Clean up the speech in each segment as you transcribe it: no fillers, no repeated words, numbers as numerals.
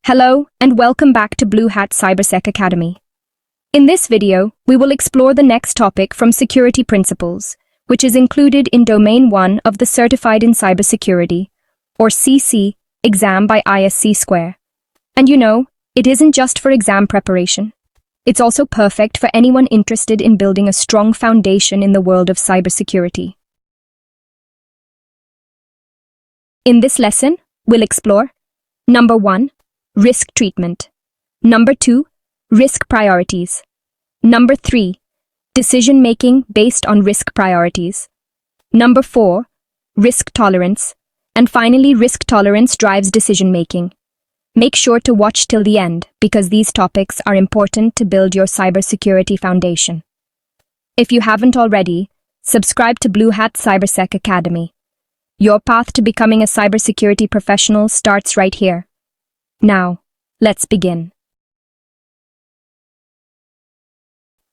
Hello, and welcome back to BlueHat CyberSec Academy. In this video, we will explore the next topic from Security Principles, which is included in Domain 1 of the Certified in Cybersecurity, or CC, exam by ISC2. And it isn't just for exam preparation. It's also perfect for anyone interested in building a strong foundation in the world of cybersecurity. In this lesson, we'll explore Number 1. Risk treatment. Number 2. Risk priorities. Number 3. Decision-making based on risk priorities. Number 4. Risk tolerance. And finally, risk tolerance drives decision-making. Make sure to watch till the end because these topics are important to build your cybersecurity foundation. If you haven't already, subscribe to BlueHat CyberSec Academy. Your path to becoming a cybersecurity professional starts right here. Now, let's begin.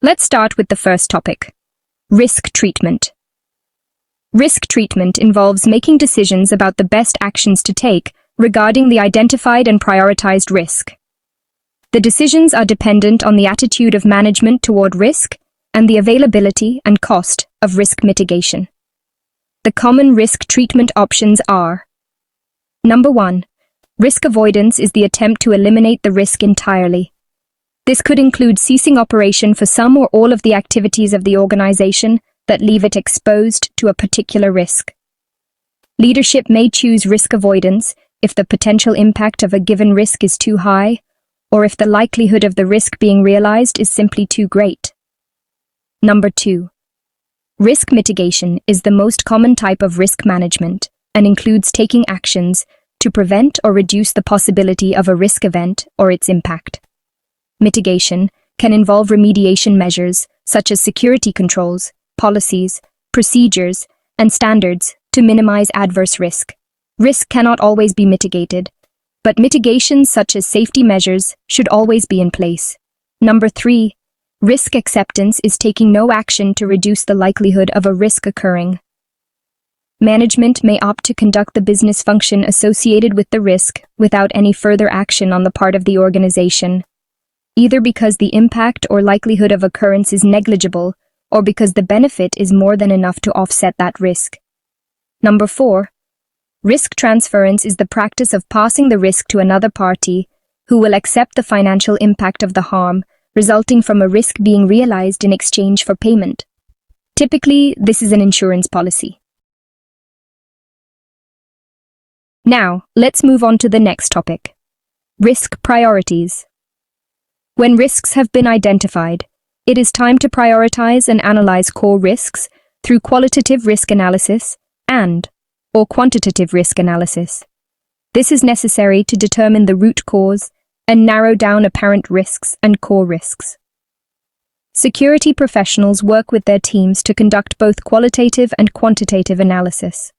Let's start with the first topic, risk treatment. Risk treatment involves making decisions about the best actions to take regarding the identified and prioritized risk. The decisions are dependent on the attitude of management toward risk and the availability and cost of risk mitigation. The common risk treatment options are: Number 1. Risk avoidance is the attempt to eliminate the risk entirely. This could include ceasing operation for some or all of the activities of the organization that leave it exposed to a particular risk. Leadership may choose risk avoidance if the potential impact of a given risk is too high, or if the likelihood of the risk being realized is simply too great. Number 2. Risk mitigation is the most common type of risk management and includes taking actions to prevent or reduce the possibility of a risk event or its impact. Mitigation can involve remediation measures such as security controls, policies, procedures, and standards to minimize adverse risk. Risk cannot always be mitigated, but mitigations such as safety measures should always be in place. Number 3. Risk acceptance is taking no action to reduce the likelihood of a risk occurring. Management may opt to conduct the business function associated with the risk without any further action on the part of the organization, either because the impact or likelihood of occurrence is negligible or because the benefit is more than enough to offset that risk. Number 4. Risk transference is the practice of passing the risk to another party who will accept the financial impact of the harm resulting from a risk being realized in exchange for payment. Typically, this is an insurance policy. Now, let's move on to the next topic, risk priorities. When risks have been identified, it is time to prioritize and analyze core risks through qualitative risk analysis or quantitative risk analysis. This is necessary to determine the root cause and narrow down apparent risks and core risks. Security professionals work with their teams to conduct both qualitative and quantitative analysis.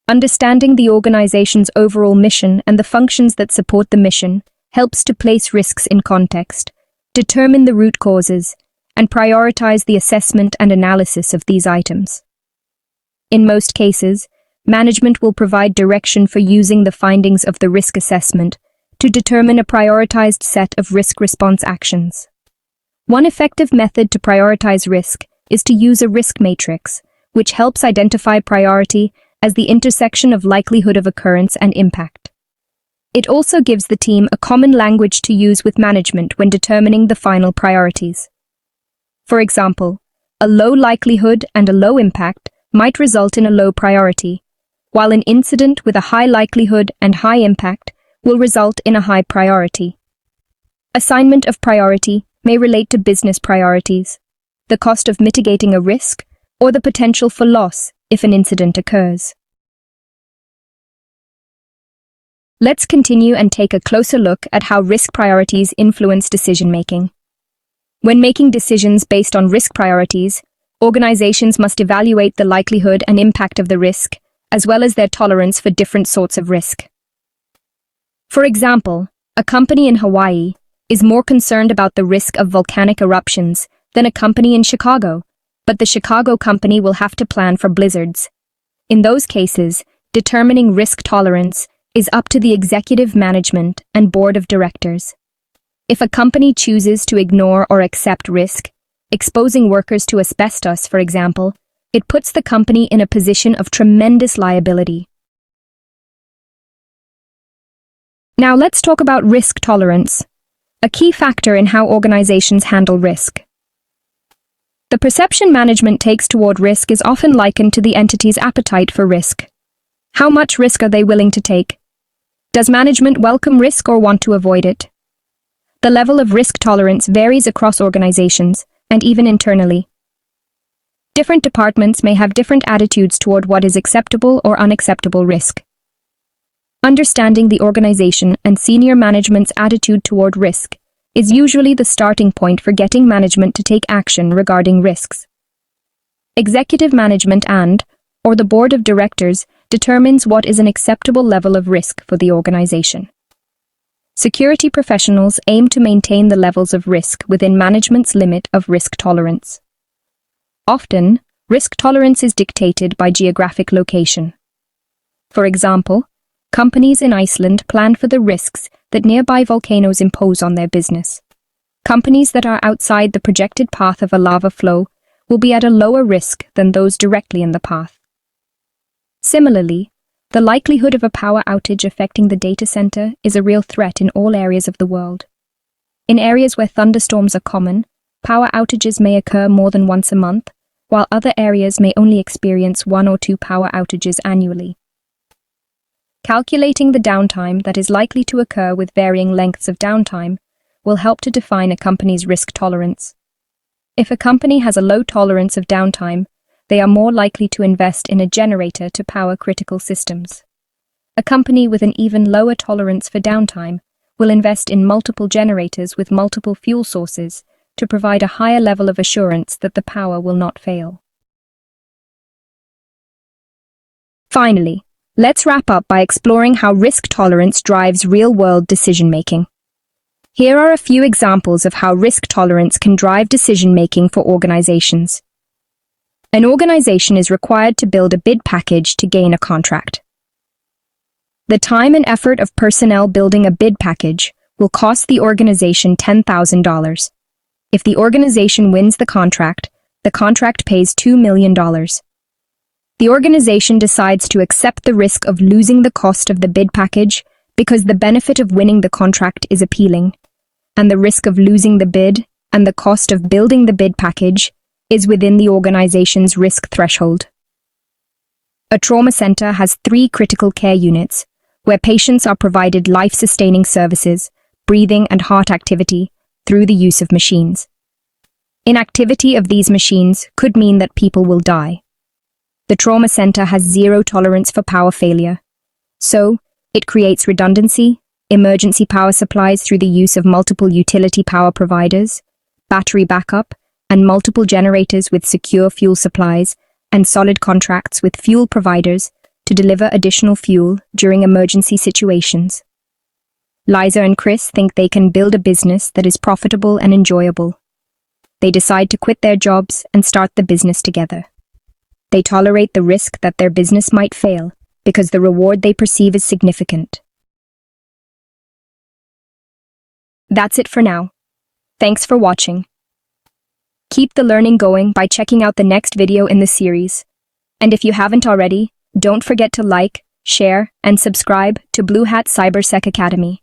Understanding the organization's overall mission and the functions that support the mission helps to place risks in context, determine the root causes, and prioritize the assessment and analysis of these items. In most cases, management will provide direction for using the findings of the risk assessment to determine a prioritized set of risk response actions. One effective method to prioritize risk is to use a risk matrix, which helps identify priority as the intersection of likelihood of occurrence and impact. It also gives the team a common language to use with management when determining the final priorities. For example, a low likelihood and a low impact might result in a low priority, while an incident with a high likelihood and high impact will result in a high priority. Assignment of priority may relate to business priorities, the cost of mitigating a risk, or the potential for loss if an incident occurs. Let's continue and take a closer look at how risk priorities influence decision-making. When making decisions based on risk priorities, organizations must evaluate the likelihood and impact of the risk, as well as their tolerance for different sorts of risk. For example, a company in Hawaii is more concerned about the risk of volcanic eruptions than a company in Chicago, but the Chicago company will have to plan for blizzards. In those cases, determining risk tolerance is up to the executive management and board of directors. If a company chooses to ignore or accept risk, exposing workers to asbestos, for example, it puts the company in a position of tremendous liability. Now let's talk about risk tolerance, a key factor in how organizations handle risk. The perception management takes toward risk is often likened to the entity's appetite for risk. How much risk are they willing to take? Does management welcome risk or want to avoid it? The level of risk tolerance varies across organizations, and even internally. Different departments may have different attitudes toward what is acceptable or unacceptable risk. Understanding the organization and senior management's attitude toward risk is usually the starting point for getting management to take action regarding risks. Executive management or the board of directors determines what is an acceptable level of risk for the organization. Security professionals aim to maintain the levels of risk within management's limit of risk tolerance. Often, risk tolerance is dictated by geographic location. For example, companies in Iceland plan for the risks that nearby volcanoes impose on their business. Companies that are outside the projected path of a lava flow will be at a lower risk than those directly in the path. Similarly, the likelihood of a power outage affecting the data center is a real threat in all areas of the world. In areas where thunderstorms are common, power outages may occur more than once a month, while other areas may only experience 1 or 2 power outages annually. Calculating the downtime that is likely to occur with varying lengths of downtime will help to define a company's risk tolerance. If a company has a low tolerance of downtime, they are more likely to invest in a generator to power critical systems. A company with an even lower tolerance for downtime will invest in multiple generators with multiple fuel sources to provide a higher level of assurance that the power will not fail. Finally, let's wrap up by exploring how risk tolerance drives real-world decision-making. Here are a few examples of how risk tolerance can drive decision-making for organizations. An organization is required to build a bid package to gain a contract. The time and effort of personnel building a bid package will cost the organization $10,000. If the organization wins the contract pays $2 million. The organization decides to accept the risk of losing the cost of the bid package because the benefit of winning the contract is appealing, and the risk of losing the bid and the cost of building the bid package is within the organization's risk threshold. A trauma center has 3 critical care units, where patients are provided life-sustaining services, breathing and heart activity, through the use of machines. Inactivity of these machines could mean that people will die. The trauma center has 0 tolerance for power failure, so it creates redundancy, emergency power supplies through the use of multiple utility power providers, battery backup, and multiple generators with secure fuel supplies and solid contracts with fuel providers to deliver additional fuel during emergency situations. Liza and Chris think they can build a business that is profitable and enjoyable. They decide to quit their jobs and start the business together. They tolerate the risk that their business might fail because the reward they perceive is significant. That's it for now. Thanks for watching. Keep the learning going by checking out the next video in the series. And if you haven't already, don't forget to like, share, and subscribe to BlueHat CyberSec Academy.